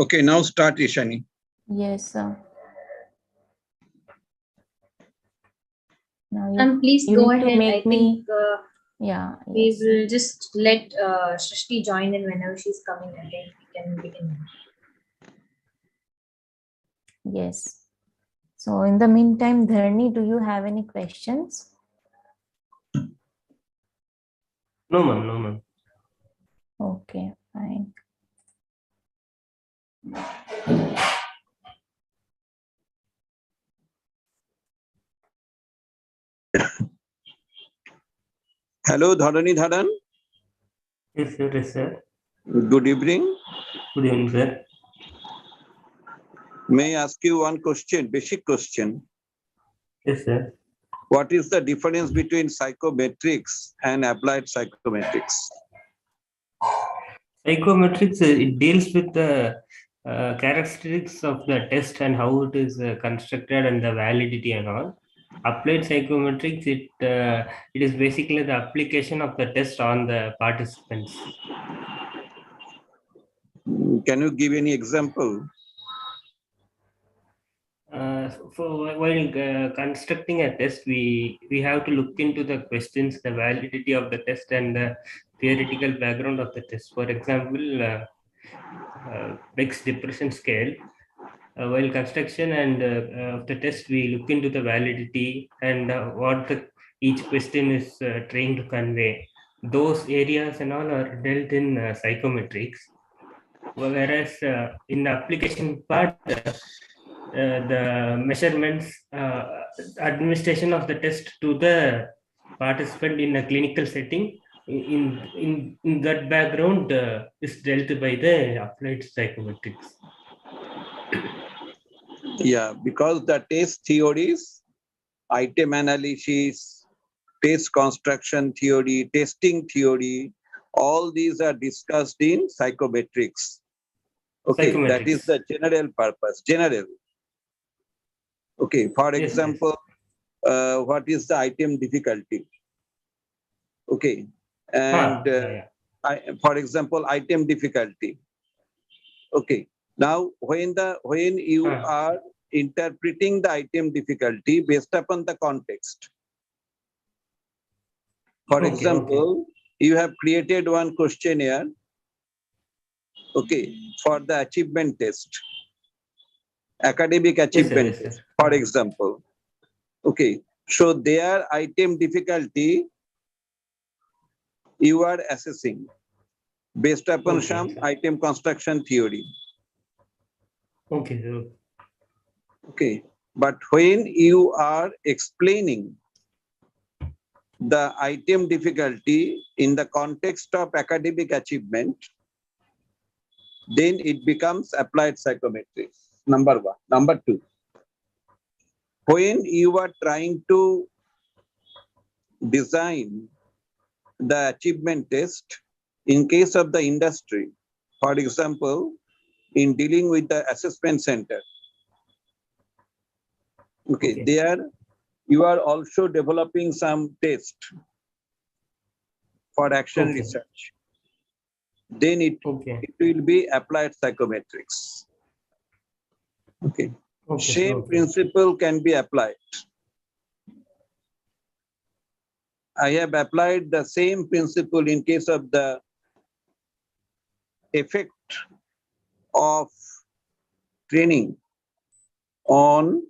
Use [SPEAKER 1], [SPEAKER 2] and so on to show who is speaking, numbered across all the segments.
[SPEAKER 1] Okay, now start, Ishani.
[SPEAKER 2] Yes, sir. Now
[SPEAKER 3] Please
[SPEAKER 2] you
[SPEAKER 3] go
[SPEAKER 2] need to
[SPEAKER 3] ahead.
[SPEAKER 2] make
[SPEAKER 3] I think
[SPEAKER 2] yeah,
[SPEAKER 3] we
[SPEAKER 2] yes.
[SPEAKER 3] will just let Srishti join in whenever she's coming, and then we can begin.
[SPEAKER 2] Yes. So in the meantime, Dharni, do you have any questions?
[SPEAKER 4] No, ma'am. No, ma'am.
[SPEAKER 2] Okay, fine.
[SPEAKER 1] Hello, Dharani Dharan.
[SPEAKER 4] Yes, sir. Yes, sir.
[SPEAKER 1] Good evening.
[SPEAKER 4] Good evening, sir.
[SPEAKER 1] May I ask you one question, basic question?
[SPEAKER 4] Yes, sir.
[SPEAKER 1] What is the difference between psychometrics and applied psychometrics?
[SPEAKER 4] Psychometrics, it deals with the characteristics of the test and how it is constructed and the validity and all. Applied psychometrics, it is basically the application of the test on the participants.
[SPEAKER 1] Can you give any example?
[SPEAKER 4] While constructing a test, we have to look into the questions, the validity of the test, and the theoretical background of the test. For example, Beck's depression scale. While construction and of the test, we look into the validity and what each question is trying to convey. Those areas and all are dealt in psychometrics. Whereas in the application part, the measurements, administration of the test to the participant in a clinical setting, in that background is dealt by the applied psychometrics.
[SPEAKER 1] Yeah, because the test theories, item analysis, test construction theory, testing theory, all these are discussed in psychometrics. Okay, that is the general purpose, general. Okay, for example, what is the item difficulty? Okay, and for example, item difficulty. Okay, now when you are interpreting the item difficulty based upon the context. For example, you have created one questionnaire, okay, for the achievement test, academic achievement test, for example. Okay, so their item difficulty you are assessing based upon some item construction theory.
[SPEAKER 4] Okay.
[SPEAKER 1] Okay, but when you are explaining the item difficulty in the context of academic achievement, then it becomes applied psychometrics, number one. Number two, when you are trying to design the achievement test in case of the industry, for example, in dealing with the assessment center, okay, there you are also developing some test for action research. Then it will be applied psychometrics. Okay. Same principle can be applied. I have applied the same principle in case of the effect of training on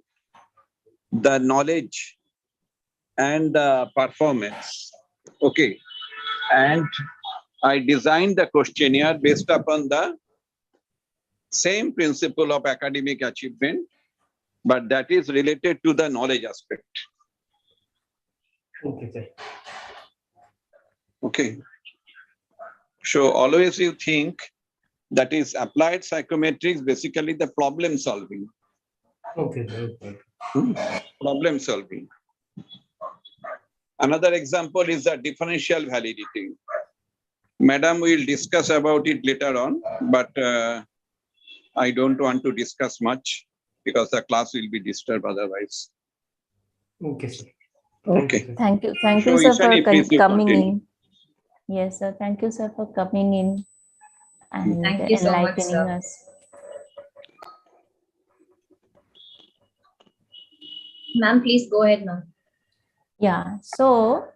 [SPEAKER 1] the knowledge and the performance. Okay. And I designed the questionnaire based upon the same principle of academic achievement, but that is related to the knowledge aspect. Okay. So always you think that is applied psychometrics, basically the problem solving. Problem solving. Another example is the differential validity. Madam will discuss about it later on, but I don't want to discuss much because the class will be disturbed otherwise.
[SPEAKER 4] Okay, sir.
[SPEAKER 1] Okay.
[SPEAKER 2] Thank you, sir, for coming in. Yes, sir. Thank you, sir, for coming in and
[SPEAKER 3] Thank you so much,
[SPEAKER 2] enlightening
[SPEAKER 3] sir.
[SPEAKER 2] us.
[SPEAKER 3] Ma'am, please go ahead, ma'am.
[SPEAKER 2] Yeah, so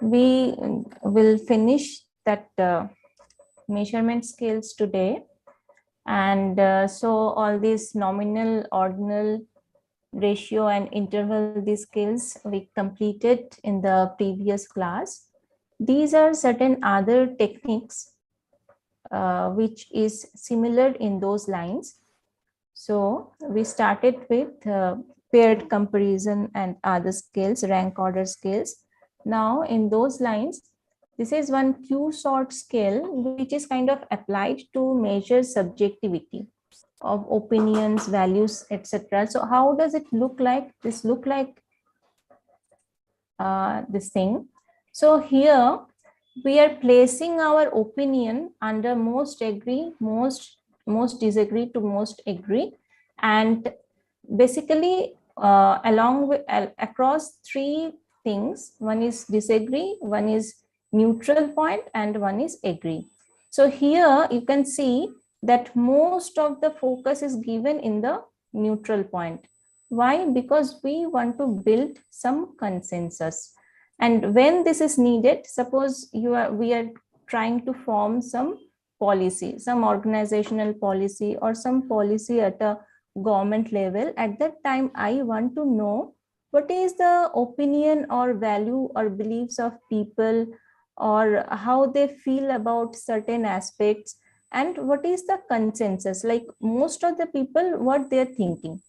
[SPEAKER 2] we will finish that measurement scales today. And so all these nominal, ordinal, ratio and interval, these skills we completed in the previous class. These are certain other techniques which is similar in those lines. So we started with paired comparison and other scales, rank order scales. Now in those lines, this is one Q-sort scale which is kind of applied to measure subjectivity of opinions, values, etc. So how does it look like? This look like this thing. So here we are placing our opinion under most agree, most disagree to most agree, and basically along with across three things. One is disagree, one is neutral point, and one is agree. So here you can see that most of the focus is given in the neutral point. Why? Because we want to build some consensus. And when this is needed, suppose we are trying to form some policy, some organizational policy or some policy at a government level. At that time, I want to know what is the opinion or value or beliefs of people, or how they feel about certain aspects, and what is the consensus, like most of the people, what they're thinking.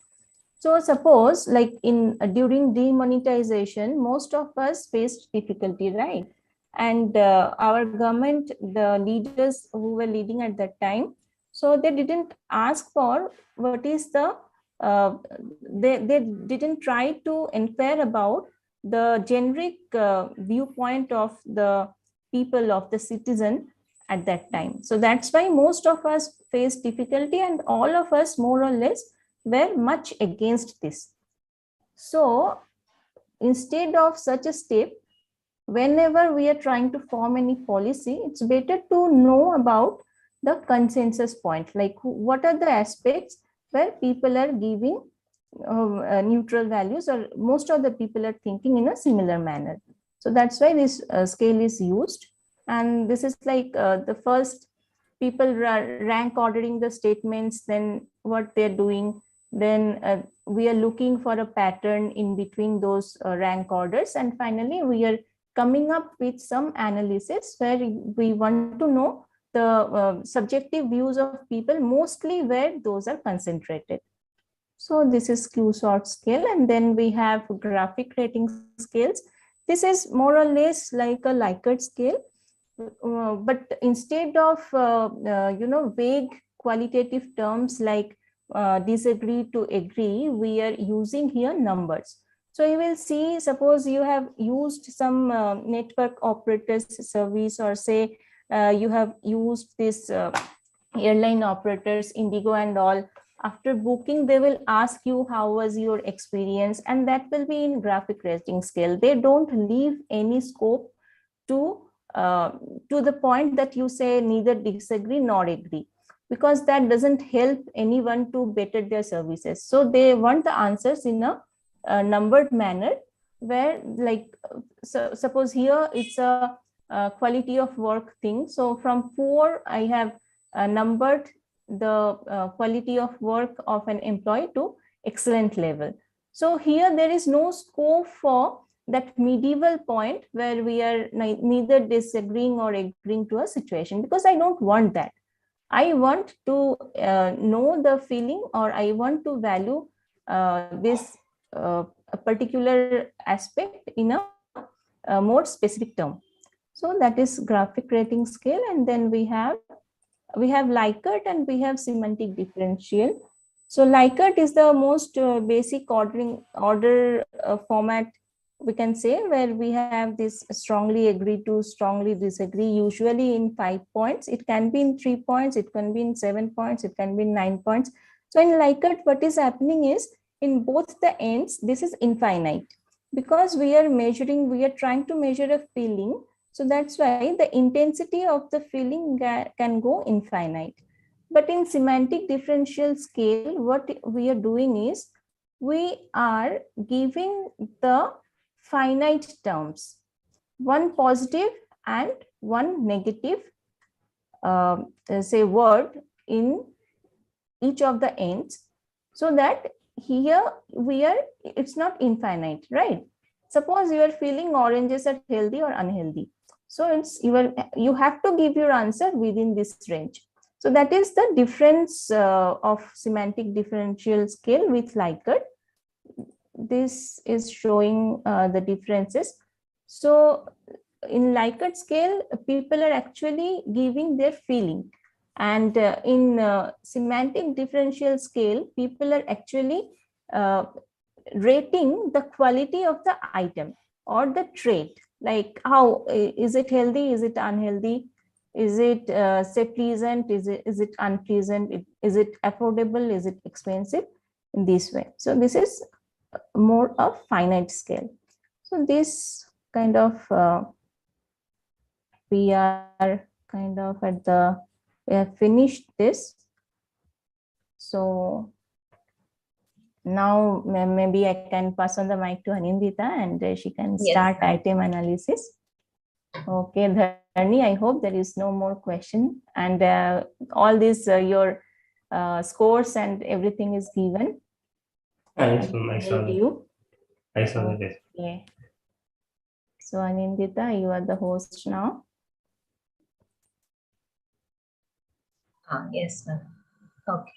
[SPEAKER 2] So suppose like in during demonetization, most of us faced difficulty, right? And our government, the leaders who were leading at that time, so they didn't ask for what is the, they didn't try to inquire about the generic viewpoint of the people, of the citizen at that time. So that's why most of us faced difficulty, and all of us more or less were much against this. So instead of such a step, whenever we are trying to form any policy, it's better to know about the consensus point, like what are the aspects where people are giving neutral values, or most of the people are thinking in a similar manner. So that's why this scale is used. And this is like the first people rank ordering the statements, then what they're doing, then we are looking for a pattern in between those rank orders, and finally we are coming up with some analysis where we want to know the subjective views of people, mostly where those are concentrated. So this is Q-sort scale, and then we have graphic rating scales. This is more or less like a Likert scale, but instead of vague qualitative terms like disagree to agree, we are using here numbers. So you will see, suppose you have used some network operators service, or say you have used this airline operators, Indigo and all. After booking, they will ask you how was your experience, and that will be in graphic rating scale. They don't leave any scope to the point that you say neither disagree nor agree, because that doesn't help anyone to better their services. So they want the answers in a numbered manner, where like suppose here it's a quality of work thing. So from 4, I have numbered the quality of work of an employee to excellent level. So here there is no scope for that medieval point where we are neither disagreeing or agreeing to a situation, because I don't want that. I want to know the feeling, or I want to value this a particular aspect in a more specific term. So that is graphic rating scale. And then we have Likert and we have semantic differential. So Likert is the most basic order format, we can say, where we have this strongly agree to, strongly disagree, usually in 5 points. It can be in 3 points, it can be in 7 points, it can be in 9 points. So in Likert, what is happening is, in both the ends, this is infinite, because we are trying to measure a feeling. So that's why the intensity of the feeling can go infinite. But in semantic differential scale, what we are doing is, we are giving the finite terms, one positive and one negative, say word in each of the ends, so that here it's not infinite, right? Suppose you are feeling oranges are healthy or unhealthy, so you have to give your answer within this range. So that is the difference of semantic differential scale with Likert. This is showing the differences. So in Likert scale, people are actually giving their feeling, and in semantic differential scale, people are actually rating the quality of the item or the trait, like how is it healthy, is it unhealthy, is it say pleasant, is it unpleasant, is it affordable, is it expensive, in this way. So this is more of finite scale. So this kind of we are kind of at the, we have finished this. So now maybe I can pass on the mic to Anindita, and she can start item analysis. Okay, Dharni, I hope there is no more question, and all this your scores and everything is given.
[SPEAKER 4] I saw
[SPEAKER 2] You.
[SPEAKER 4] I saw that.
[SPEAKER 2] Okay. So Anindita, you are the host now.
[SPEAKER 3] Yes, ma'am. Okay.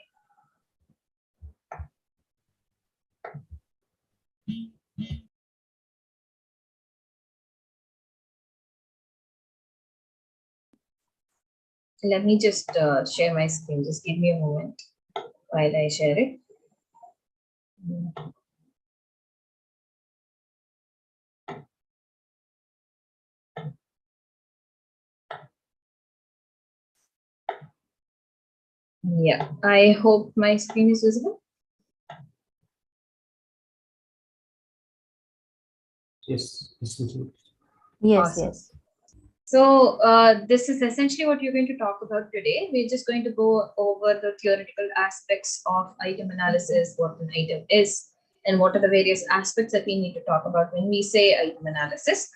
[SPEAKER 3] Let me just share my screen. Just give me a moment while I share it. Yeah, I hope my screen is visible.
[SPEAKER 4] Yes.
[SPEAKER 2] Yes,
[SPEAKER 3] Awesome.
[SPEAKER 2] yes.
[SPEAKER 3] So this is essentially what you're going to talk about today. We're just going to go over the theoretical aspects of item analysis, what an item is, and what are the various aspects that we need to talk about when we say item analysis.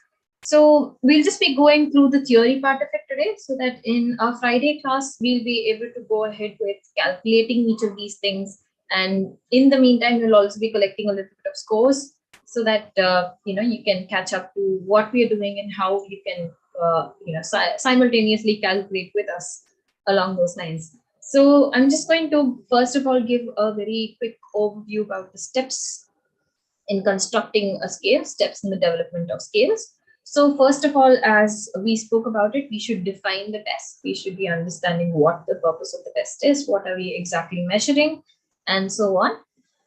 [SPEAKER 3] So we'll just be going through the theory part of it today, so that in our Friday class, we'll be able to go ahead with calculating each of these things. And in the meantime, we'll also be collecting a little bit of scores, so that you can catch up to what we are doing and how you can simultaneously calculate with us along those lines. So I'm just going to first of all give a very quick overview about the steps in constructing a scale, steps in the development of scales. So first of all, as we spoke about it, we should define the test. We should be understanding what the purpose of the test is, what are we exactly measuring, and so on.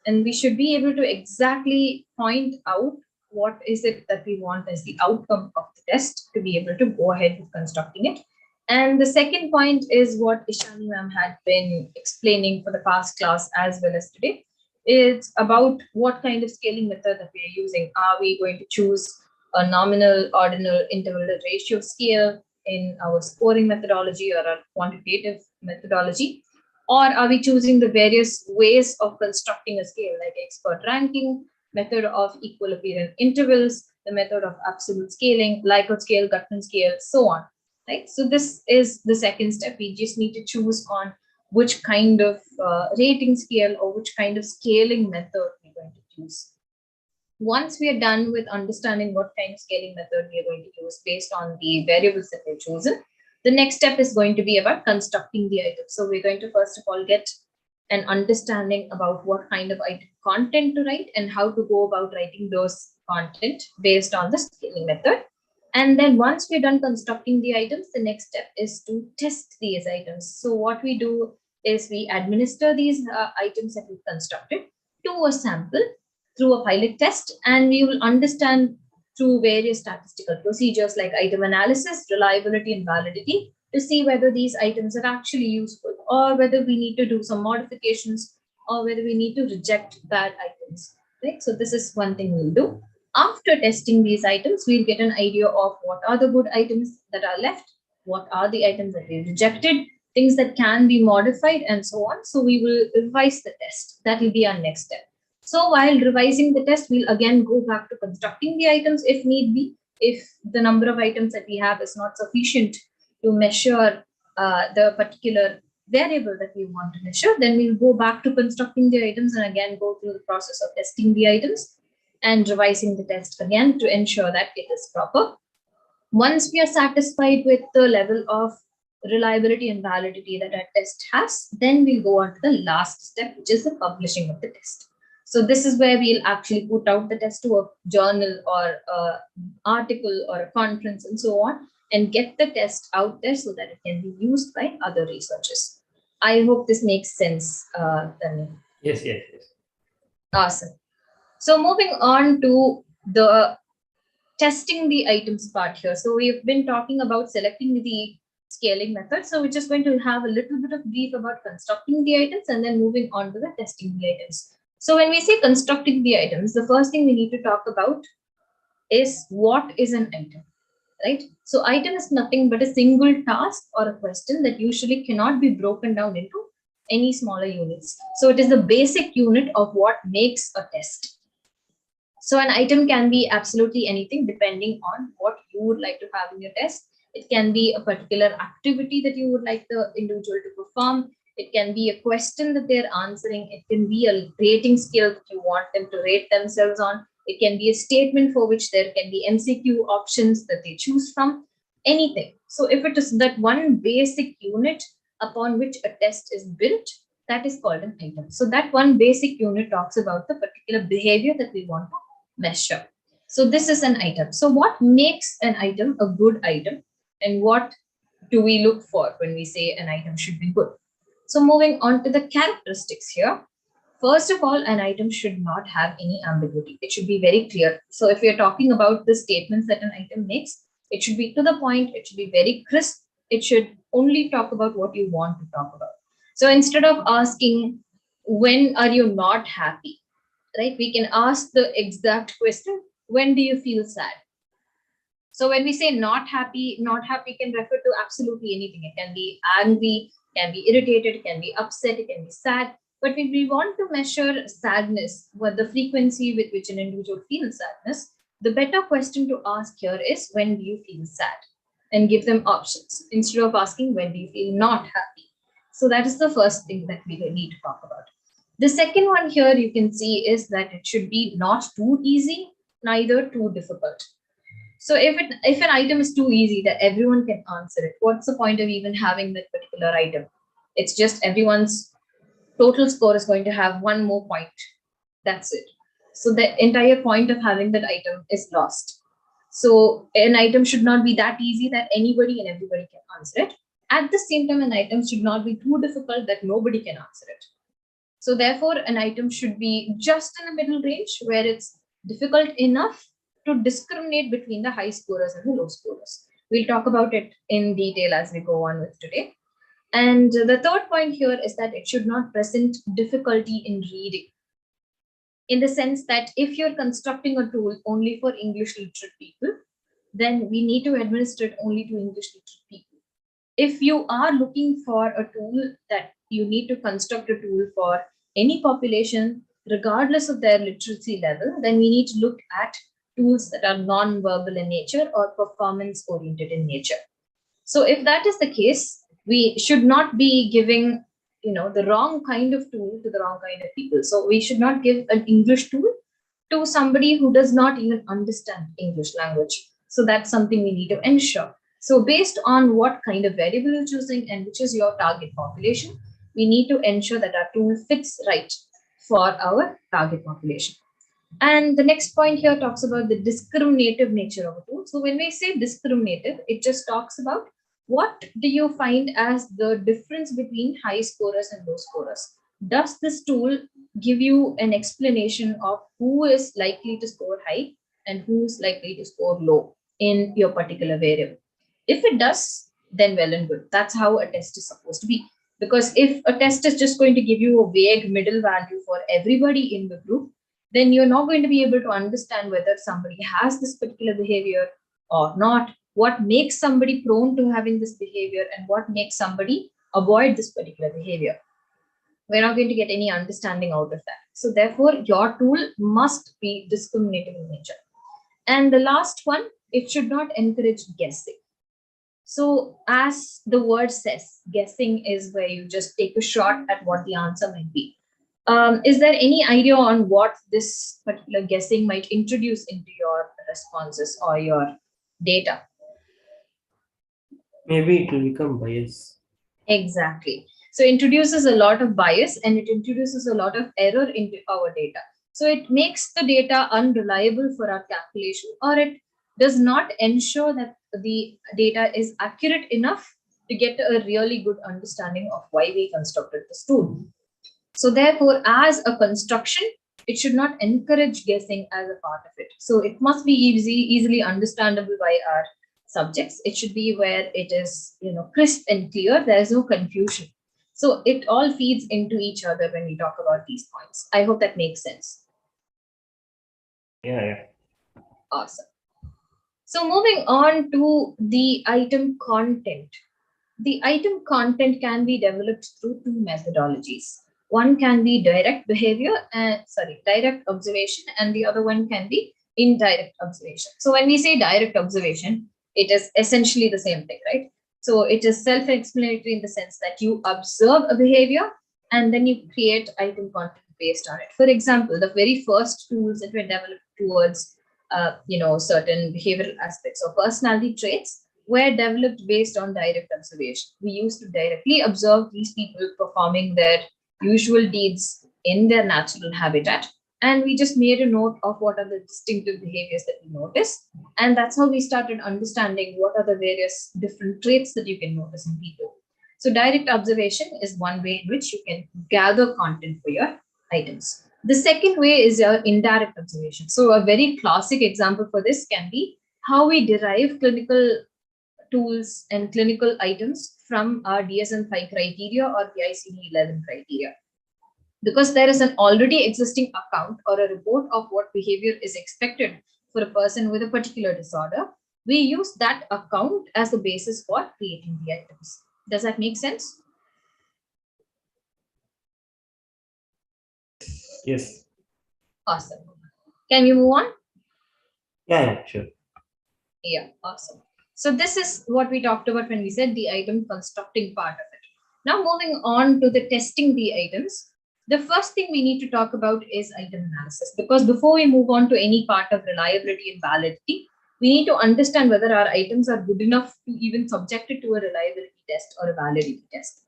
[SPEAKER 3] And we should be able to exactly point out what is it that we want as the outcome of the test to be able to go ahead with constructing it. And the second point is what Ishani ma'am had been explaining for the past class as well as today. It's about what kind of scaling method that we are using. Are we going to choose a nominal, ordinal, interval ratio scale in our scoring methodology or a quantitative methodology? Or are we choosing the various ways of constructing a scale, like expert ranking, method of equal appearance intervals, the method of absolute scaling, Likert scale, Gutman scale, so on. Right? So this is the second step. We just need to choose on which kind of rating scale or which kind of scaling method we're going to use. Once we are done with understanding what kind of scaling method we are going to use based on the variables that we've chosen, the next step is going to be about constructing the item. So we're going to first of all get an understanding about what kind of item content to write and how to go about writing those content based on the scaling method. And then once we're done constructing the items, the next step is to test these items. So what we do is we administer these items that we've constructed to a sample through a pilot test, and we will understand through various statistical procedures like item analysis, reliability, and validity to see whether these items are actually useful or whether we need to do some modifications or whether we need to reject bad items. Right? So this is one thing we'll do. After testing these items, we'll get an idea of what are the good items that are left, what are the items that we rejected, things that can be modified, and so on. So we will revise the test. That will be our next step. So while revising the test, we'll again go back to constructing the items if need be. If the number of items that we have is not sufficient to measure the particular variable that we want to measure, then we'll go back to constructing the items and again go through the process of testing the items and revising the test again to ensure that it is proper. Once we are satisfied with the level of reliability and validity that our test has, then we'll go on to the last step, which is the publishing of the test. So this is where we'll actually put out the test to a journal or an article or a conference and so on, and get the test out there so that it can be used by other researchers. I hope this makes sense, Daniel.
[SPEAKER 4] Yes.
[SPEAKER 3] Awesome. So moving on to the testing the items part here. So we've been talking about selecting the scaling method. So we're just going to have a little bit of brief about constructing the items and then moving on to the testing the items. So when we say constructing the items, the first thing we need to talk about is what is an item, right? So item is nothing but a single task or a question that usually cannot be broken down into any smaller units. So it is the basic unit of what makes a test. So an item can be absolutely anything depending on what you would like to have in your test. It can be a particular activity that you would like the individual to perform. It can be a question that they're answering. It can be a rating scale that you want them to rate themselves on. It can be a statement for which there can be MCQ options that they choose from, anything. So if it is that one basic unit upon which a test is built, that is called an item. So that one basic unit talks about the particular behavior that we want to measure. So this is an item. So what makes an item a good item, and what do we look for when we say an item should be good? So moving on to the characteristics here. First of all, an item should not have any ambiguity. It should be very clear. So if you're talking about the statements that an item makes, it should be to the point. It should be very crisp. It should only talk about what you want to talk about. So instead of asking, when are you not happy, right? We can ask the exact question, when do you feel sad? So when we say not happy can refer to absolutely anything. It can be angry, can be irritated, can be upset, it can be sad. But if we want to measure sadness, what the frequency with which an individual feels sadness, the better question to ask here is, when do you feel sad? And give them options instead of asking, when do you feel not happy? So that is the first thing that we need to talk about. The second one here you can see is that it should be not too easy, neither too difficult. So if an item is too easy that everyone can answer it, what's the point of even having that particular item? It's just everyone's total score is going to have one more point. That's it. So the entire point of having that item is lost. So an item should not be that easy that anybody and everybody can answer it. At the same time, an item should not be too difficult that nobody can answer it. So therefore, an item should be just in a middle range where it's difficult enough to discriminate between the high scorers and the low scorers. We'll talk about it in detail as we go on with today. And the third point here is that it should not present difficulty in reading. In the sense that if you're constructing a tool only for English literate people, then we need to administer it only to English literate people. If you are looking for a tool that you need to construct a tool for any population, regardless of their literacy level, then we need to look at tools that are non-verbal in nature or performance-oriented in nature. So if that is the case, we should not be giving the wrong kind of tool to the wrong kind of people. So we should not give an English tool to somebody who does not even understand English language. So that's something we need to ensure. So based on what kind of variable you're choosing and which is your target population, we need to ensure that our tool fits right for our target population. And the next point here talks about the discriminative nature of a tool. So when we say discriminative, it just talks about what do you find as the difference between high scorers and low scorers? Does this tool give you an explanation of who is likely to score high and who's likely to score low in your particular variable? If it does, then well and good. That's how a test is supposed to be. Because if a test is just going to give you a vague middle value for everybody in the group, then you're not going to be able to understand whether somebody has this particular behavior or not, what makes somebody prone to having this behavior, and what makes somebody avoid this particular behavior. We're not going to get any understanding out of that. So therefore, your tool must be discriminative in nature. And the last one, it should not encourage guessing. So as the word says, guessing is where you just take a shot at what the answer might be. Is there any idea on what this particular guessing might introduce into your responses or your data?
[SPEAKER 4] Maybe it will become bias.
[SPEAKER 3] Exactly. So it introduces a lot of bias and it introduces a lot of error into our data. So it makes the data unreliable for our calculation, or it does not ensure that the data is accurate enough to get a really good understanding of why we constructed this tool. So therefore, as a construction, it should not encourage guessing as a part of it. So it must be easily understandable by our subjects. It should be where it is, crisp and clear. There is no confusion. So it all feeds into each other when we talk about these points. I hope that makes sense.
[SPEAKER 4] Yeah.
[SPEAKER 3] Awesome. So moving on to the item content. The item content can be developed through two methodologies. One can be direct observation, and the other one can be indirect observation. So when we say direct observation, it is essentially the same thing, right? So it is self-explanatory in the sense that you observe a behavior and then you create item content based on it. For example, the very first tools that were developed towards certain behavioral aspects or personality traits were developed based on direct observation. We used to directly observe these people performing their usual deeds in their natural habitat. And we just made a note of what are the distinctive behaviors that we notice. And that's how we started understanding what are the various different traits that you can notice in people. So direct observation is one way in which you can gather content for your items. The second way is your indirect observation. So a very classic example for this can be how we derive clinical tools and clinical items from our DSM-5 criteria or the ICD-11 criteria. Because there is an already existing account or a report of what behavior is expected for a person with a particular disorder, we use that account as the basis for creating the items. Does that make sense?
[SPEAKER 4] Yes.
[SPEAKER 3] Awesome. Can we move on?
[SPEAKER 4] Yeah, sure.
[SPEAKER 3] Yeah, awesome. So this is what we talked about when we said the item constructing part of it. Now moving on to the testing the items, the first thing we need to talk about is item analysis, because before we move on to any part of reliability and validity, we need to understand whether our items are good enough to even subject it to a reliability test or a validity test.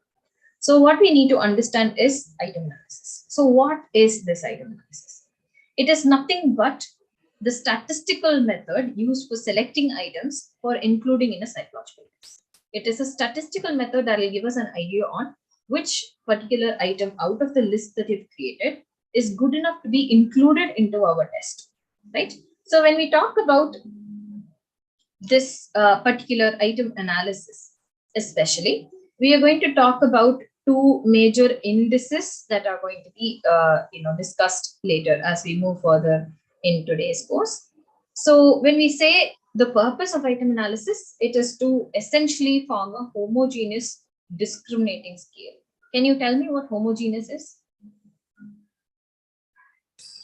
[SPEAKER 3] So what we need to understand is item analysis. So what is this item analysis? It is nothing but the statistical method used for selecting items for including in a psychological test. It is a statistical method that will give us an idea on which particular item out of the list that you've created is good enough to be included into our test, right? So when we talk about this particular item analysis, especially, we are going to talk about two major indices that are going to be discussed later as we move further in today's course. So when we say the purpose of item analysis, it is to essentially form a homogeneous discriminating scale. Can you tell me what homogeneous is?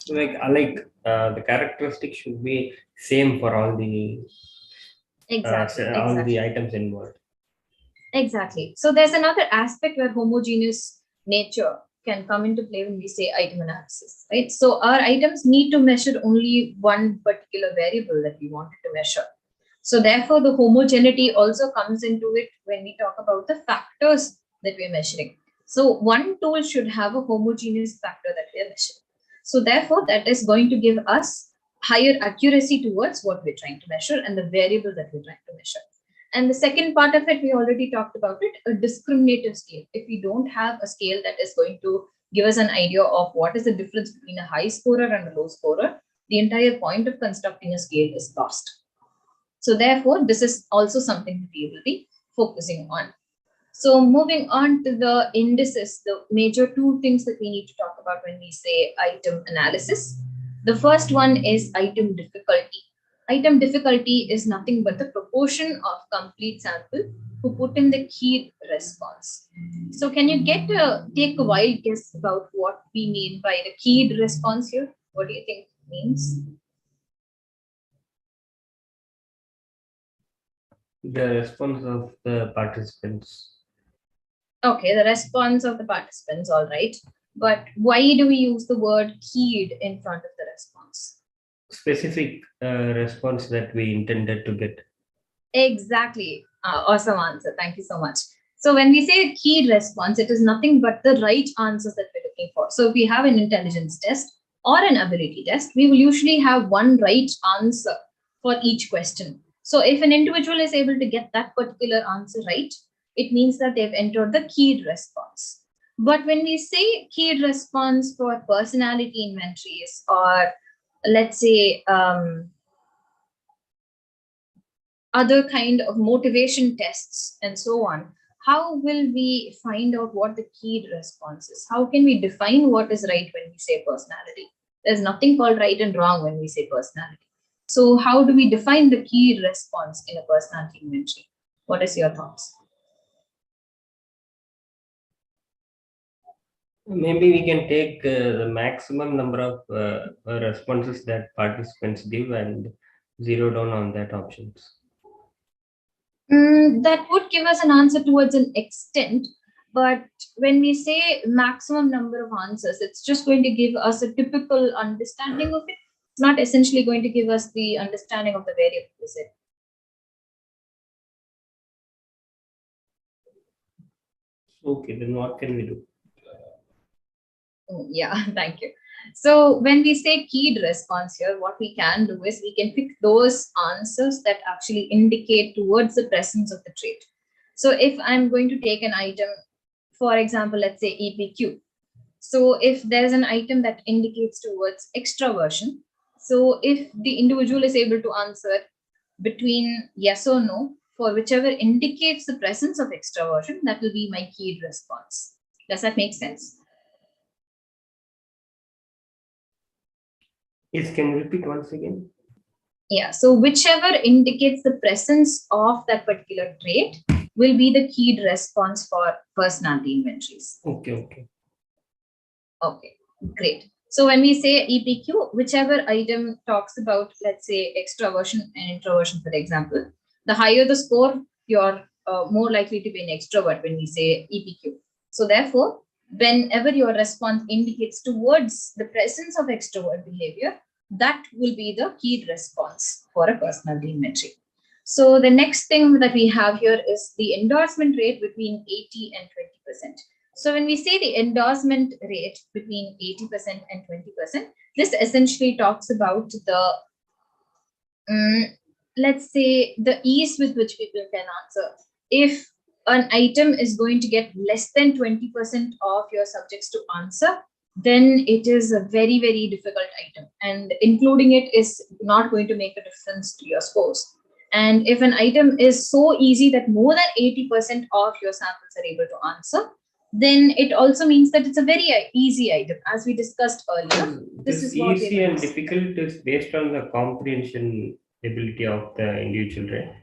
[SPEAKER 4] The characteristics should be same for all the all the items involved.
[SPEAKER 3] Exactly. So there's another aspect where homogeneous nature can come into play when we say item analysis, right? So our items need to measure only one particular variable that we wanted to measure. So therefore, the homogeneity also comes into it when we talk about the factors that we're measuring. So one tool should have a homogeneous factor that we're measuring. So therefore, that is going to give us higher accuracy towards what we're trying to measure and the variable that we're trying to measure. And the second part of it, we already talked about it, a discriminative scale. If we don't have a scale that is going to give us an idea of what is the difference between a high scorer and a low scorer, the entire point of constructing a scale is lost. So therefore, this is also something that we will be focusing on. So moving on to the indices, the major two things that we need to talk about when we say item analysis. The first one is item difficulty. Item difficulty is nothing but the proportion of complete sample who put in the keyed response. So can you take a wild guess about what we mean by the keyed response here? What do you think it means?
[SPEAKER 4] The response of the participants.
[SPEAKER 3] Okay, the response of the participants, all right. But why do we use the word keyed in front of the response?
[SPEAKER 4] Specific response that we intended to get.
[SPEAKER 3] Exactly. Awesome answer. Thank you so much. So when we say keyed response, it is nothing but the right answers that we're looking for. So if we have an intelligence test or an ability test, we will usually have one right answer for each question. So if an individual is able to get that particular answer right, it means that they've entered the keyed response. But when we say keyed response for personality inventories, or let's say other kind of motivation tests and so on, how will we find out what the keyed response is? How can we define what is right when we say personality? There's nothing called right and wrong when we say personality. So how do we define the keyed response in a personality inventory? What is your thoughts?
[SPEAKER 4] Maybe we can take the maximum number of responses that participants give and zero down on that options.
[SPEAKER 3] That would give us an answer towards an extent, but when we say maximum number of answers, it's just going to give us a typical understanding of it. It's not essentially going to give us the understanding of the variable, is it?
[SPEAKER 4] Okay, then what can we do?
[SPEAKER 3] Yeah, thank you. So when we say keyed response here, what we can do is we can pick those answers that actually indicate towards the presence of the trait. So if I'm going to take an item, for example, let's say EPQ. So if there's an item that indicates towards extraversion, so if the individual is able to answer between yes or no for whichever indicates the presence of extraversion, that will be my keyed response. Does that make sense?
[SPEAKER 4] Yes, can you repeat once again?
[SPEAKER 3] Yeah, so whichever indicates the presence of that particular trait will be the keyed response for personality inventories.
[SPEAKER 4] Okay.
[SPEAKER 3] Okay, great. So when we say EPQ, whichever item talks about, let's say, extraversion and introversion, for example, the higher the score, you're more likely to be an extrovert when we say EPQ. So therefore, whenever your response indicates towards the presence of extrovert behavior, that will be the keyed response for a personality inventory. So the next thing that we have here is the endorsement rate between 80 and 20%. So when we say the endorsement rate between 80% and 20%, this essentially talks about the, let's say, the ease with which people can answer. If an item is going to get less than 20% of your subjects to answer, then it is a very, very difficult item. And including it is not going to make a difference to your scores. And if an item is so easy that more than 80% of your samples are able to answer, then it also means that it's a very easy item. As we discussed earlier, this is what
[SPEAKER 4] easy and difficult is based on the comprehension ability of the individual, right?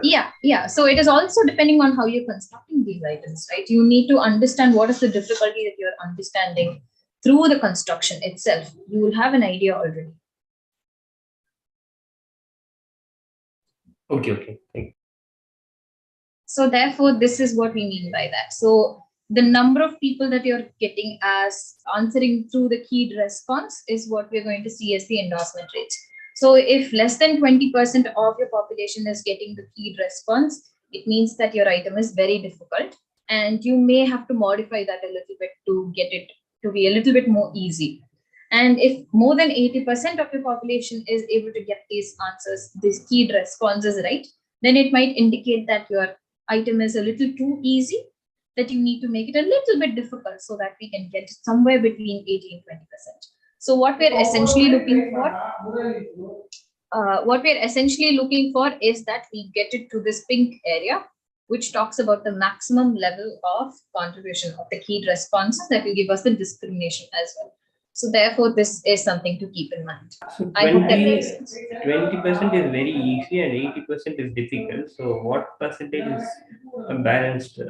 [SPEAKER 3] Yeah. So it is also depending on how you're constructing these items, right? You need to understand what is the difficulty that you're understanding through the construction itself. You will have an idea already.
[SPEAKER 4] Okay. Thank you.
[SPEAKER 3] So therefore, this is what we mean by that. So the number of people that you're getting as answering through the keyed response is what we're going to see as the endorsement rate. So if less than 20% of your population is getting the keyed response, it means that your item is very difficult and you may have to modify that a little bit to get it to be a little bit more easy. And if more than 80% of your population is able to get these answers, these keyed responses right, then it might indicate that your item is a little too easy, that you need to make it a little bit difficult so that we can get somewhere between 80 and 20%. So what we're essentially looking for, is that we get it to this pink area, which talks about the maximum level of contribution of the keyed responses that will give us the discrimination as well. So therefore, this is something to keep in mind.
[SPEAKER 4] So
[SPEAKER 3] I hope that makes sense.
[SPEAKER 4] 20% is very easy and 80% is difficult. So what percentage is balanced?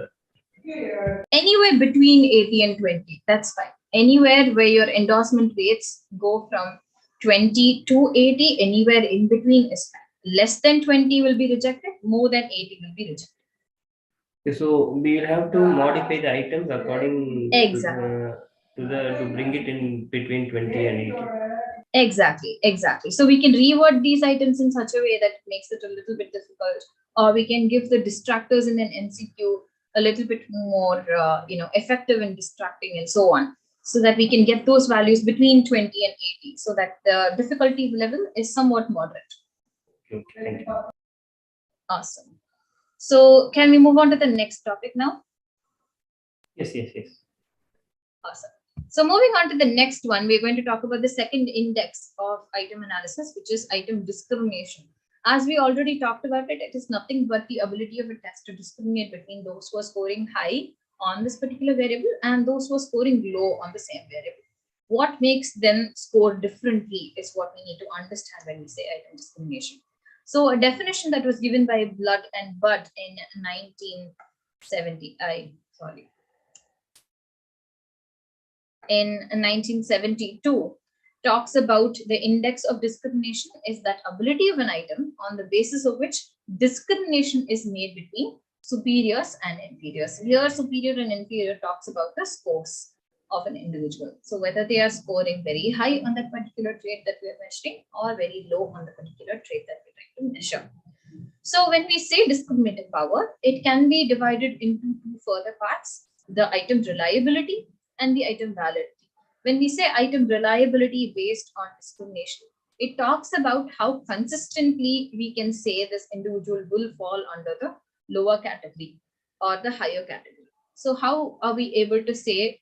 [SPEAKER 3] Anywhere between 80 and 20, that's fine. Anywhere where your endorsement rates go from 20 to 80, anywhere in between is fine. Less than 20 will be rejected, more than 80 will be rejected.
[SPEAKER 4] So we will have to modify the items according
[SPEAKER 3] Exactly.
[SPEAKER 4] to bring it in between 20 and 80.
[SPEAKER 3] Exactly. So we can reword these items in such a way that makes it a little bit difficult, or we can give the distractors in an MCQ a little bit more, effective in distracting and so on, so that we can get those values between 20 and 80, so that the difficulty level is somewhat moderate.
[SPEAKER 4] Okay, thank you.
[SPEAKER 3] Awesome. So can we move on to the next topic now?
[SPEAKER 4] Yes.
[SPEAKER 3] Awesome. So moving on to the next one, we're going to talk about the second index of item analysis, which is item discrimination. As we already talked about it, it is nothing but the ability of a test to discriminate between those who are scoring high on this particular variable and those who are scoring low on the same variable. What makes them score differently is what we need to understand when we say item discrimination. So a definition that was given by Blood and Budd in 1972 talks about the index of discrimination is that ability of an item on the basis of which discrimination is made between superiors and inferiors. Here, superior and inferior talks about the scores of an individual. So whether they are scoring very high on that particular trait that we are measuring or very low on the particular trait that we're trying to measure. So when we say discriminative power, it can be divided into two further parts: the item reliability and the item validity. When we say item reliability based on discrimination, it talks about how consistently we can say this individual will fall under the lower category or the higher category. So how are we able to say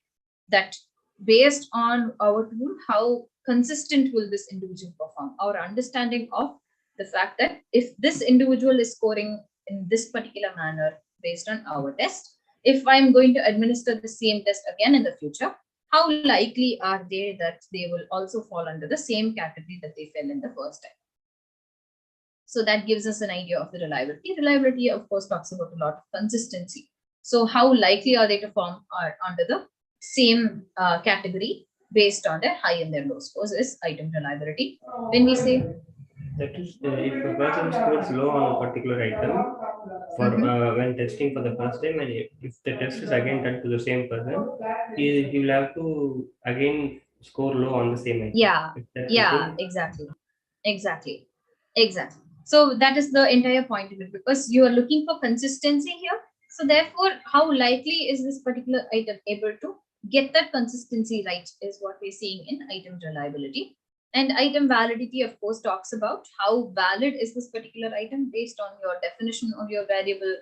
[SPEAKER 3] that based on our tool, how consistent will this individual perform? Our understanding of the fact that if this individual is scoring in this particular manner based on our test, if I'm going to administer the same test again in the future, how likely are they that they will also fall under the same category that they fell in the first time? So that gives us an idea of the reliability. Reliability, of course, talks about a lot of consistency. So how likely are they to form under the same category based on their high and their low scores is item reliability. When we say
[SPEAKER 4] that is, if a person scores low on a particular item for when testing for the first time, and if the test is again done to the same person, he will have to again score low on the same item.
[SPEAKER 3] Yeah, exactly. So that is the entire point of it, because you are looking for consistency here. So therefore, how likely is this particular item able to get that consistency right is what we're seeing in item reliability. And item validity, of course, talks about how valid is this particular item based on your definition of your variable,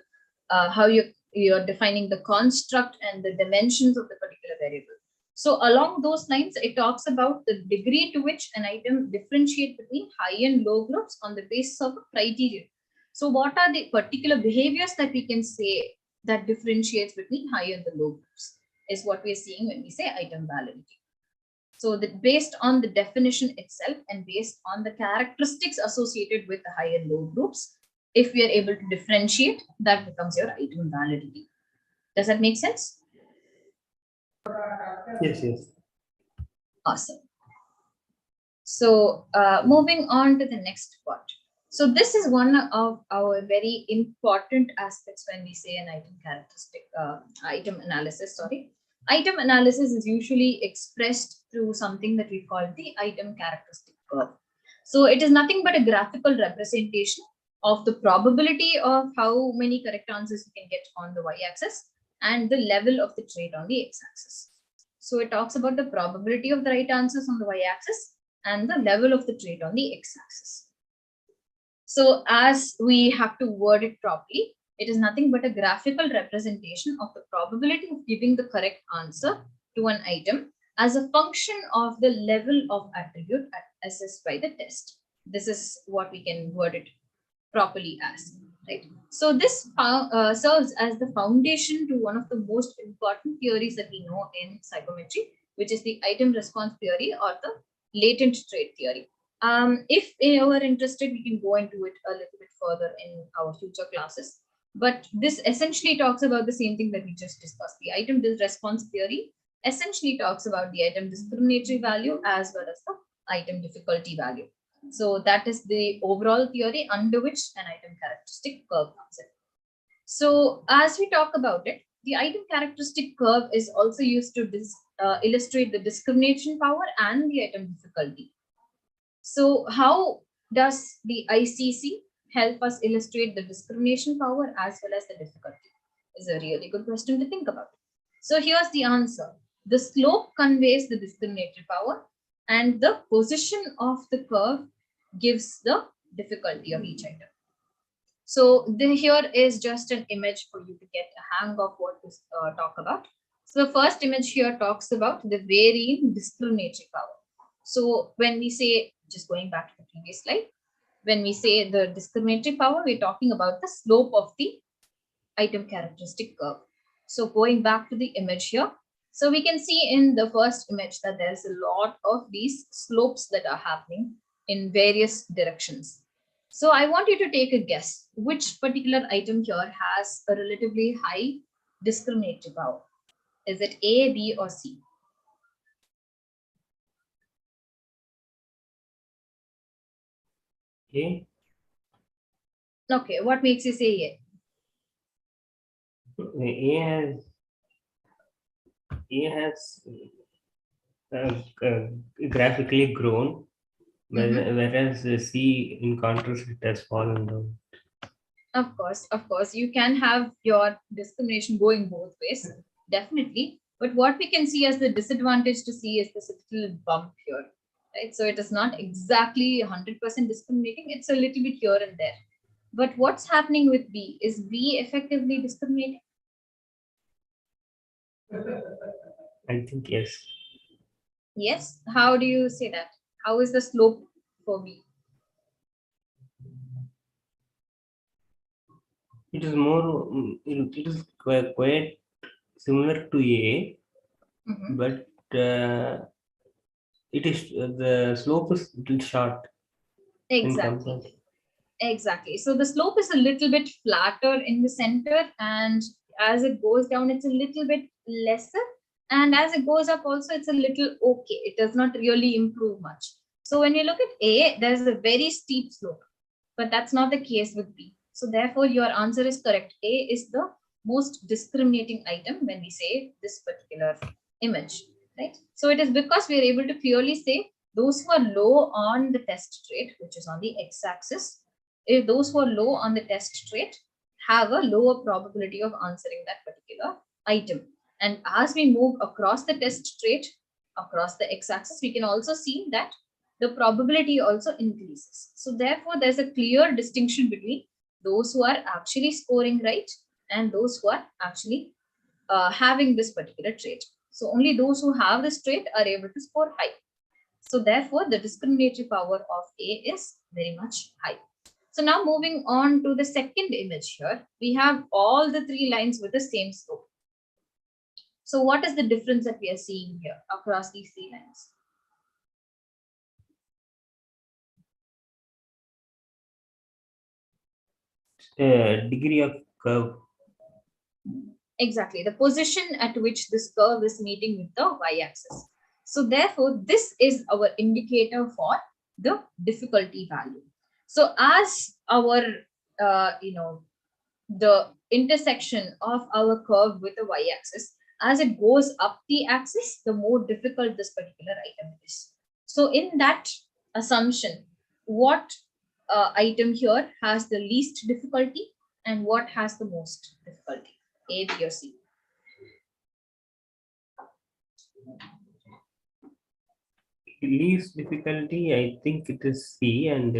[SPEAKER 3] how you're defining the construct and the dimensions of the particular variable. So along those lines, it talks about the degree to which an item differentiates between high and low groups on the basis of a criterion. So what are the particular behaviors that we can say that differentiates between high and the low groups is what we're seeing when we say item validity. So that based on the definition itself and based on the characteristics associated with the high and low groups, if we are able to differentiate, that becomes your item validity. Does that make sense?
[SPEAKER 4] Yes.
[SPEAKER 3] Awesome. So moving on to the next part. So this is one of our very important aspects when we say an item analysis. Item analysis is usually expressed through something that we call the item characteristic curve. So it is nothing but a graphical representation of the probability of how many correct answers you can get on the y-axis and the level of the trait on the x-axis. So it talks about the probability of the right answers on the y-axis and the level of the trait on the x-axis. So as we have to word it properly, it is nothing but a graphical representation of the probability of giving the correct answer to an item as a function of the level of attribute assessed by the test. This is what we can word it properly as, right? So this serves as the foundation to one of the most important theories that we know in psychometry, which is the item response theory or the latent trait theory. If you are interested, we can go into it a little bit further in our future classes. But this essentially talks about the same thing that we just discussed. The item response theory essentially talks about the item discriminatory value as well as the item difficulty value. So that is the overall theory under which an item characteristic curve comes in. So as we talk about it, the item characteristic curve is also used to illustrate the discrimination power and the item difficulty. So how does the ICC help us illustrate the discrimination power as well as the difficulty? Is a really good question to think about. So here's the answer. The slope conveys the discriminatory power and the position of the curve gives the difficulty of each item. So here is just an image for you to get a hang of what to talk about. So the first image here talks about the varying discriminatory power. So when we say, just going back to the previous slide, when we say the discriminatory power, we're talking about the slope of the item characteristic curve. So going back to the image here, so we can see in the first image that there's a lot of these slopes that are happening in various directions. So I want you to take a guess which particular item here has a relatively high discriminatory power. Is it A, B, or C?
[SPEAKER 4] A.
[SPEAKER 3] Okay, what makes you say A?
[SPEAKER 4] A has graphically grown, whereas C, in contrast, it has fallen down.
[SPEAKER 3] Of course, you can have your discrimination going both ways, definitely. But what we can see as the disadvantage to C is this little bump here, right? So it is not exactly 100% discriminating. It's a little bit here and there. But what's happening with B? Is B effectively discriminating?
[SPEAKER 4] I think yes.
[SPEAKER 3] Yes. How do you say that? How is the slope for B?
[SPEAKER 4] It is more. It is quite similar to A, but it is the slope is little short.
[SPEAKER 3] Exactly. Exactly. So the slope is a little bit flatter in the center, and as it goes down, it's a little bit lesser. And as it goes up, also, it's a little okay. It does not really improve much. So when you look at A, there's a very steep slope, but that's not the case with B. So therefore, your answer is correct. A is the most discriminating item when we say this particular image, right? So it is because we are able to clearly say those who are low on the test trait, which is on the x-axis, if those who are low on the test trait have a lower probability of answering that particular item. And as we move across the test trait, across the x-axis, we can also see that the probability also increases. So therefore, there's a clear distinction between those who are actually scoring right and those who are actually having this particular trait. So only those who have this trait are able to score high. So therefore, the discriminatory power of A is very much high. So now moving on to the second image here, we have all the three lines with the same slope. So what is the difference that we are seeing here across these three lines?
[SPEAKER 4] Degree of curve.
[SPEAKER 3] Exactly, the position at which this curve is meeting with the y-axis. So therefore, this is our indicator for the difficulty value. So as our, the intersection of our curve with the y-axis, as it goes up the axis, the more difficult this particular item is. So in that assumption, what item here has the least difficulty and what has the most difficulty? A, B, or C?
[SPEAKER 4] Least difficulty, I think it is C, and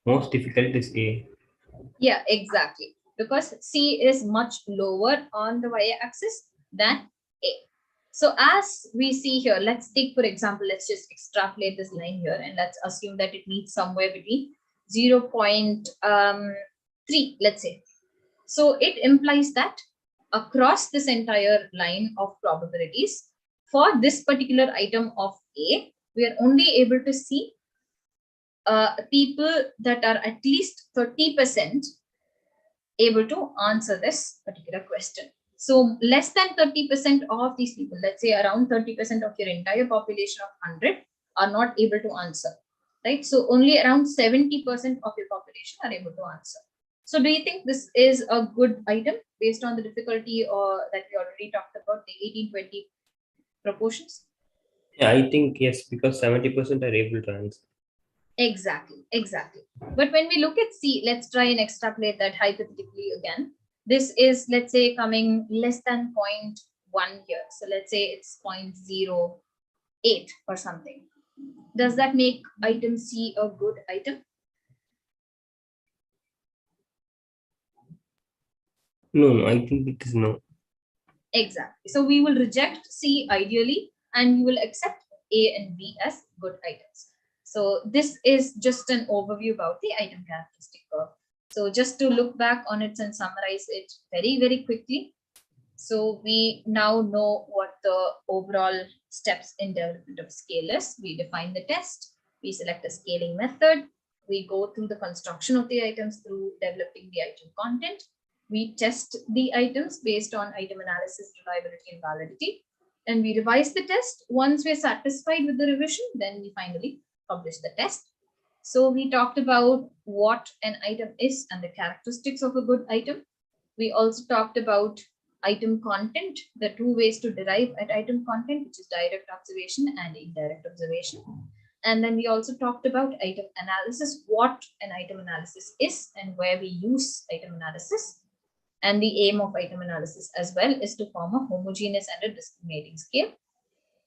[SPEAKER 4] most difficult is A.
[SPEAKER 3] Yeah, exactly. Because C is much lower on the y-axis than A. So as we see here, let's take, for example, let's just extrapolate this line here and let's assume that it meets somewhere between 0.3, let's say. So it implies that across this entire line of probabilities, for this particular item of A, we are only able to see people that are at least 30% able to answer this particular question. So less than 30% of these people, let's say around 30% of your entire population of 100 are not able to answer, right? So only around 70% of your population are able to answer. So do you think this is a good item based on the difficulty or that we already talked about, the 18-20 proportions?
[SPEAKER 4] Yeah, I think yes, because 70% are able to answer.
[SPEAKER 3] Exactly. But when we look at C, let's try and extrapolate that hypothetically again. This is, let's say, coming less than 0.1 here. So let's say it's 0.08 or something. Does that make item C a good item?
[SPEAKER 4] No, I think it is no.
[SPEAKER 3] Exactly. So we will reject C ideally, and we will accept A and B as good items. So this is just an overview about the item characteristic curve. So just to look back on it and summarize it very, very quickly. So we now know what the overall steps in development of scale is. We define the test, we select a scaling method, we go through the construction of the items through developing the item content. We test the items based on item analysis, reliability, and validity. And we revise the test. Once we're satisfied with the revision, then we finally publish the test. So we talked about what an item is and the characteristics of a good item. We also talked about item content, the two ways to derive at item content, which is direct observation and indirect observation. And then we also talked about item analysis, what an item analysis is and where we use item analysis. And the aim of item analysis as well is to form a homogeneous and a discriminating scale.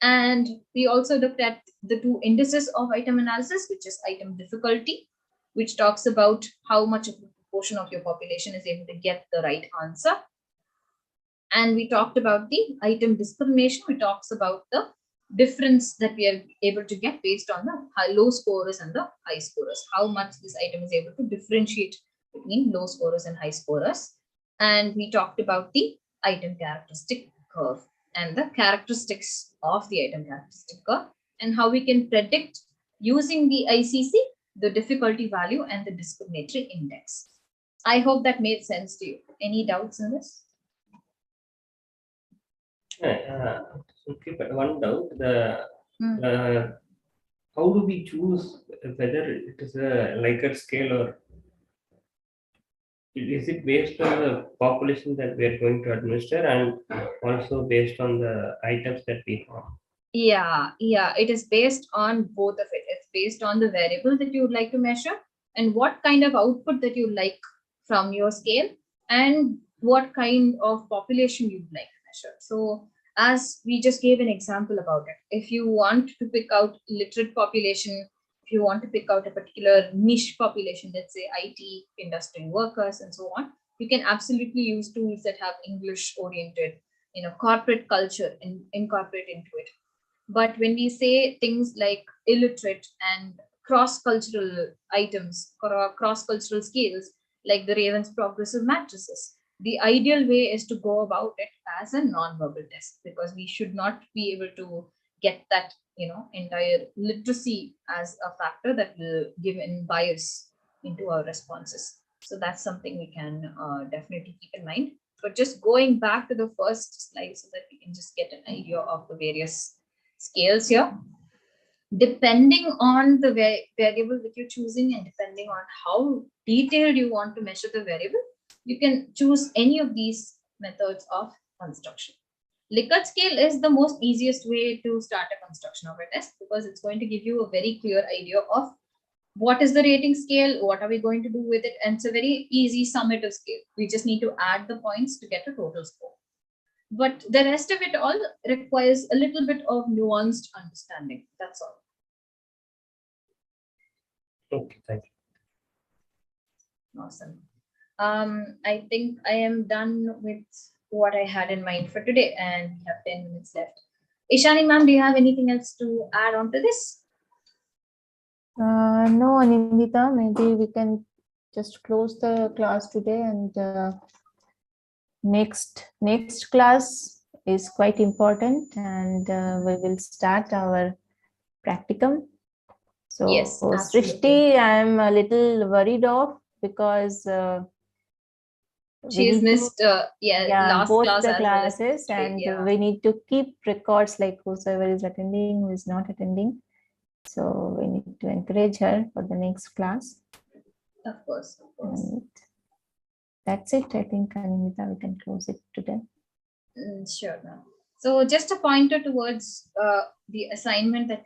[SPEAKER 3] And we also looked at the two indices of item analysis, which is item difficulty, which talks about how much of the proportion of your population is able to get the right answer. And we talked about the item discrimination, which talks about the difference that we are able to get based on the low scorers and the high scorers, how much this item is able to differentiate between low scorers and high scorers. And we talked about the item characteristic curve and the characteristics of the item characteristic curve and how we can predict using the ICC, the difficulty value and the discriminatory index. I hope that made sense to you. Any doubts in this?
[SPEAKER 4] Okay, but one doubt, how do we choose whether it is a Likert scale or is it based on the population that we are going to administer and also based on the items that we form?
[SPEAKER 3] Yeah, it is based on both of it. It's based on the variable that you would like to measure and what kind of output that you like from your scale and what kind of population you'd like to measure. So as we just gave an example about it, if you want to pick out literate population, if you want to pick out a particular niche population, let's say IT, industry workers, and so on, you can absolutely use tools that have English-oriented, corporate culture and incorporate into it. But when we say things like illiterate and cross-cultural items, cross-cultural scales, like the Raven's progressive matrices, the ideal way is to go about it as a non-verbal test because we should not be able to get that entire literacy as a factor that will give in bias into our responses. So that's something we can definitely keep in mind. But just going back to the first slide so that we can just get an idea of the various scales here. Depending on the variable that you're choosing and depending on how detailed you want to measure the variable, you can choose any of these methods of construction. Likert scale is the most easiest way to start a construction of a test because it's going to give you a very clear idea of what is the rating scale, what are we going to do with it, and it's a very easy summative scale. We just need to add the points to get a total score. But the rest of it all requires a little bit of nuanced understanding. That's all.
[SPEAKER 4] Okay, thank you.
[SPEAKER 3] Awesome. I think I am done with what I had in mind for today, and we have 10 minutes left. Ishani ma'am, do you have anything else to add on to this?
[SPEAKER 2] No, Anindita, maybe we can just close the class today and next class is quite important, and we will start our practicum. So
[SPEAKER 3] Yes,
[SPEAKER 2] Srishti, I am a little worried of, because
[SPEAKER 3] she's missed last
[SPEAKER 2] both
[SPEAKER 3] class
[SPEAKER 2] the
[SPEAKER 3] as well as
[SPEAKER 2] classes,
[SPEAKER 3] today,
[SPEAKER 2] and
[SPEAKER 3] yeah.
[SPEAKER 2] we need to keep records, like whosoever is attending, who is not attending. So we need to encourage her for the next class.
[SPEAKER 3] Of course.
[SPEAKER 2] And that's it. I think, Animita, we can close it today.
[SPEAKER 3] Sure, ma'am. So just a pointer towards the assignment that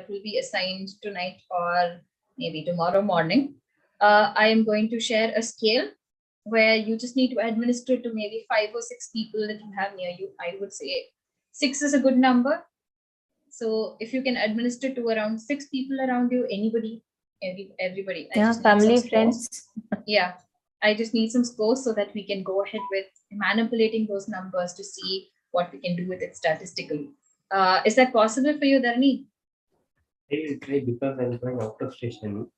[SPEAKER 3] will be assigned tonight or maybe tomorrow morning. I am going to share a scale where you just need to administer to maybe 5 or 6 people that you have near you. I would say 6 is a good number. So if you can administer to around 6 people around you, anybody, everybody.
[SPEAKER 2] Yeah, family, friends.
[SPEAKER 3] Yeah, I just need some scores so that we can go ahead with manipulating those numbers to see what we can do with it statistically. Is that possible for you, Dharani?
[SPEAKER 4] I will try, because I'm going out of station.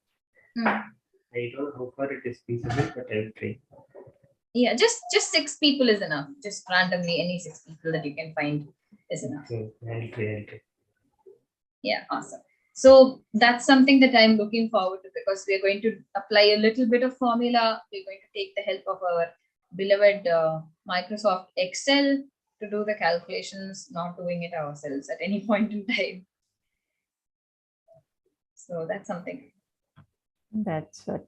[SPEAKER 4] I don't know how far it is feasible, but I will try.
[SPEAKER 3] Yeah, just 6 people is enough. Just randomly, any 6 people that you can find is enough.
[SPEAKER 4] Okay, I'll try.
[SPEAKER 3] Yeah, awesome. So that's something that I'm looking forward to, because we're going to apply a little bit of formula. We're going to take the help of our beloved Microsoft Excel to do the calculations, not doing it ourselves at any point in time. So that's something.
[SPEAKER 2] That's what.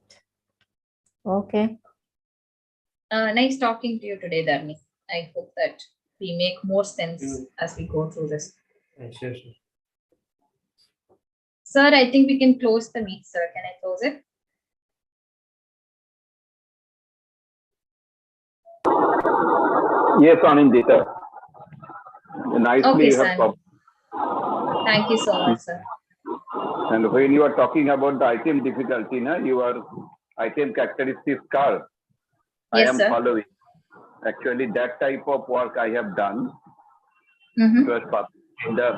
[SPEAKER 2] Okay.
[SPEAKER 3] Nice talking to you today, Dharni. I hope that we make more sense as we go through this.
[SPEAKER 4] Sure.
[SPEAKER 3] Sir, I think we can close the meet, sir. Can I close it?
[SPEAKER 1] Yes, Anindita. Nicely
[SPEAKER 3] Okay,
[SPEAKER 1] you
[SPEAKER 3] sir.
[SPEAKER 1] have come.
[SPEAKER 3] Thank you so much, sir.
[SPEAKER 1] And when you are talking about the item difficulty, your item characteristics curve,
[SPEAKER 3] Yes,
[SPEAKER 1] I am
[SPEAKER 3] sir.
[SPEAKER 1] following. Actually, that type of work I have done.
[SPEAKER 3] Mm-hmm.
[SPEAKER 1] It was published in the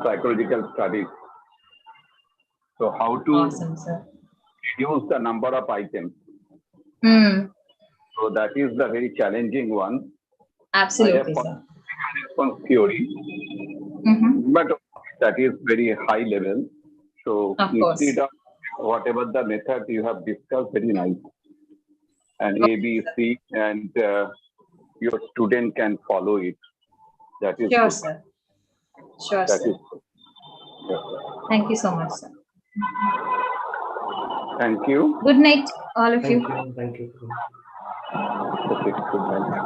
[SPEAKER 1] psychological studies. So how to
[SPEAKER 3] Awesome, sir.
[SPEAKER 1] reduce the number of items. So that is the very challenging one.
[SPEAKER 3] Absolutely,
[SPEAKER 1] I
[SPEAKER 3] sir.
[SPEAKER 1] have response theory, but that is very high level. So
[SPEAKER 3] Of course.
[SPEAKER 1] instead of whatever the method you have discussed, very nice. And A, B, C, and your student can follow it. That is
[SPEAKER 3] Sure,
[SPEAKER 1] good.
[SPEAKER 3] sir. Sure,
[SPEAKER 1] That
[SPEAKER 3] sir.
[SPEAKER 1] is good. Yes, sir.
[SPEAKER 3] Thank you so much, sir.
[SPEAKER 1] Thank you.
[SPEAKER 3] Good night, all of you.
[SPEAKER 4] Thank you.
[SPEAKER 1] Okay, good night.